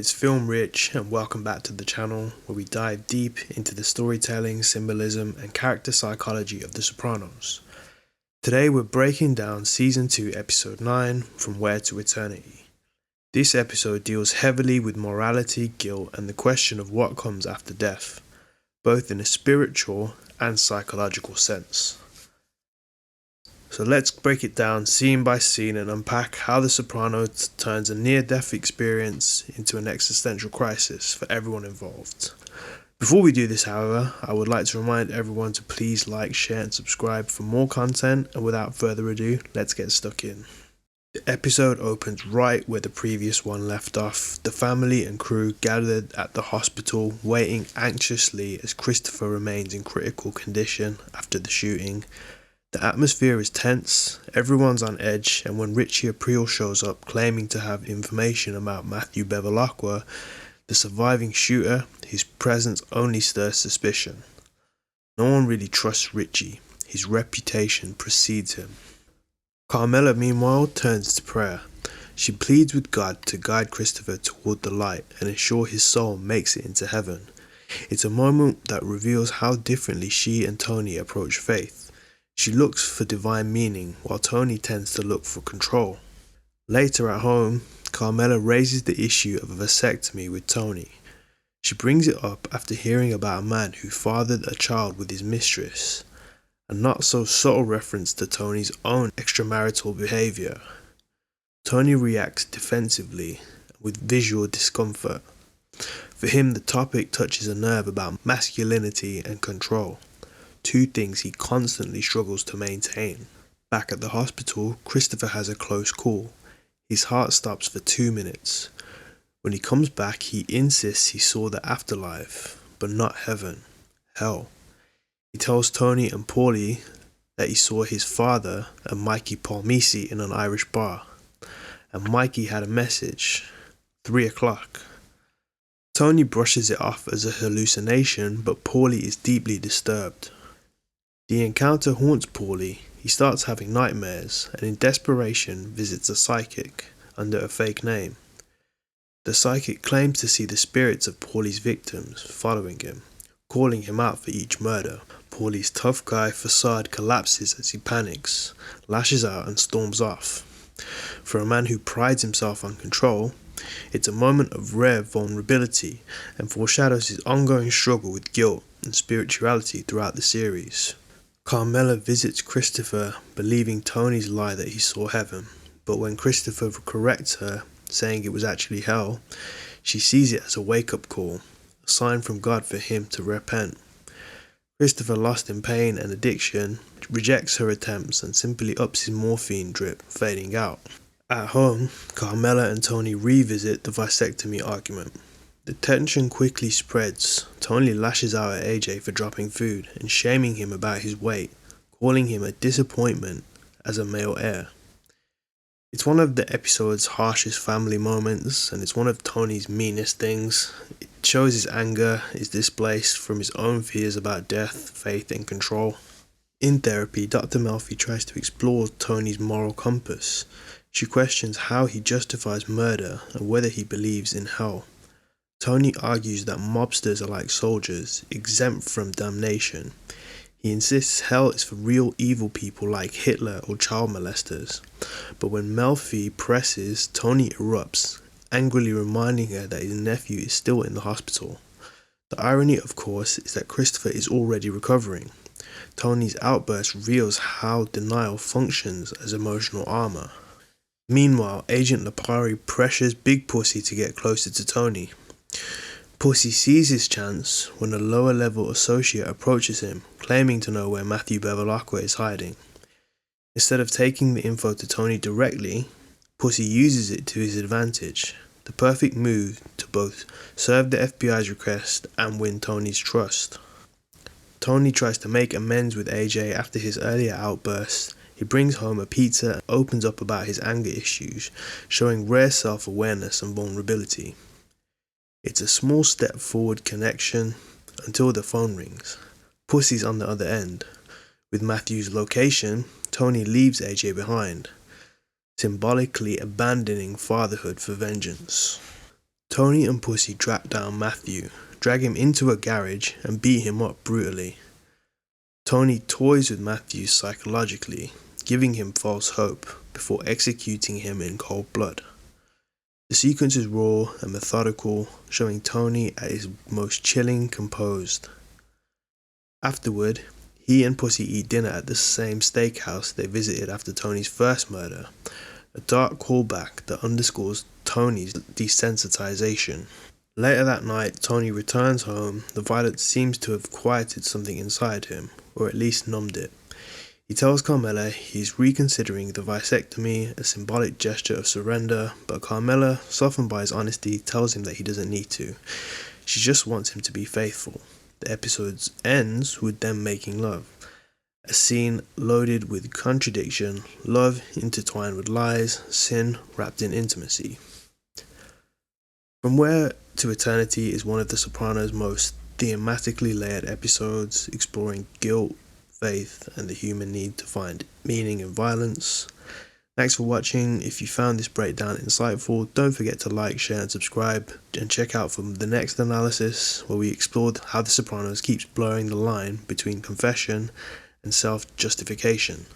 it's Film Rich, and welcome back to the channel where we dive deep into the storytelling, symbolism and character psychology of The Sopranos. Today we're breaking down Season 2 Episode 9, From Where to Eternity. This episode deals heavily with morality, guilt and the question of what comes after death, both in a spiritual and psychological sense. So let's break it down scene by scene and unpack how The Sopranos turns a near-death experience into an existential crisis for everyone involved. Before we do this, however, I would like to remind everyone to please like, share and subscribe for more content, and without further ado, let's get stuck in. The episode opens right where the previous one left off. The family and crew gathered at the hospital, waiting anxiously as Christopher remains in critical condition after the shooting. The atmosphere is tense, everyone's on edge, and when Richie Aprile shows up claiming to have information about Matthew Bevilacqua, the surviving shooter, his presence only stirs suspicion. No one really trusts Richie, his reputation precedes him. Carmela, meanwhile, turns to prayer. She pleads with God to guide Christopher toward the light and ensure his soul makes it into heaven. It's a moment that reveals how differently she and Tony approach faith. She looks for divine meaning, while Tony tends to look for control. Later at home, Carmela raises the issue of a vasectomy with Tony. She brings it up after hearing about a man who fathered a child with his mistress, a not so subtle reference to Tony's own extramarital behaviour. Tony reacts defensively, with visual discomfort. For him, the topic touches a nerve about masculinity and control. Two things he constantly struggles to maintain. Back at the hospital, Christopher has a close call. His heart stops for 2 minutes. When he comes back, he insists he saw the afterlife, but not heaven, hell. He tells Tony and Paulie that he saw his father and Mikey Palmice in an Irish bar, and Mikey had a message, 3 o'clock. Tony brushes it off as a hallucination, but Paulie is deeply disturbed. The encounter haunts Paulie. He starts having nightmares and in desperation visits a psychic under a fake name. The psychic claims to see the spirits of Paulie's victims following him, calling him out for each murder. Paulie's tough guy facade collapses as he panics, lashes out and storms off. For a man who prides himself on control, it's a moment of rare vulnerability and foreshadows his ongoing struggle with guilt and spirituality throughout the series. Carmela visits Christopher, believing Tony's lie that he saw heaven, but when Christopher corrects her, saying it was actually hell, she sees it as a wake-up call, a sign from God for him to repent. Christopher, lost in pain and addiction, rejects her attempts and simply ups his morphine drip, fading out. At home, Carmela and Tony revisit the vasectomy argument. The tension quickly spreads. Tony lashes out at AJ for dropping food and shaming him about his weight, calling him a disappointment as a male heir. It's one of the episode's harshest family moments, and it's one of Tony's meanest things. It shows his anger is displaced from his own fears about death, faith and control. In therapy, Dr. Melfi tries to explore Tony's moral compass. She questions how he justifies murder and whether he believes in hell. Tony argues that mobsters are like soldiers, exempt from damnation. He insists hell is for real evil people like Hitler or child molesters. But when Melfi presses, Tony erupts, angrily reminding her that his nephew is still in the hospital. The irony, of course, is that Christopher is already recovering. Tony's outburst reveals how denial functions as emotional armor. Meanwhile, Agent Lipari pressures Big Pussy to get closer to Tony. Pussy sees his chance when a lower-level associate approaches him, claiming to know where Matthew Bevilacqua is hiding. Instead of taking the info to Tony directly, Pussy uses it to his advantage, the perfect move to both serve the FBI's request and win Tony's trust. Tony tries to make amends with AJ after his earlier outbursts. He brings home a pizza and opens up about his anger issues, showing rare self-awareness and vulnerability. It's a small step forward connection until the phone rings. Pussy's on the other end. With Matthew's location, Tony leaves AJ behind, symbolically abandoning fatherhood for vengeance. Tony and Pussy track down Matthew, drag him into a garage, and beat him up brutally. Tony toys with Matthew psychologically, giving him false hope before executing him in cold blood. The sequence is raw and methodical, showing Tony at his most chilling composed. Afterward, he and Pussy eat dinner at the same steakhouse they visited after Tony's first murder, a dark callback that underscores Tony's desensitization. Later that night, Tony returns home. The violence seems to have quieted something inside him, or at least numbed it. He tells Carmela he's reconsidering the vasectomy, a symbolic gesture of surrender, but Carmela, softened by his honesty, tells him that he doesn't need to. She just wants him to be faithful. The episode ends with them making love. A scene loaded with contradiction, love intertwined with lies, sin wrapped in intimacy. From Where to Eternity is one of The Sopranos' most thematically layered episodes, exploring guilt, faith, and the human need to find meaning in violence. Thanks for watching. If you found this breakdown insightful, don't forget to like, share, and subscribe, and check out for the next analysis where we explored how The Sopranos keeps blurring the line between confession and self-justification.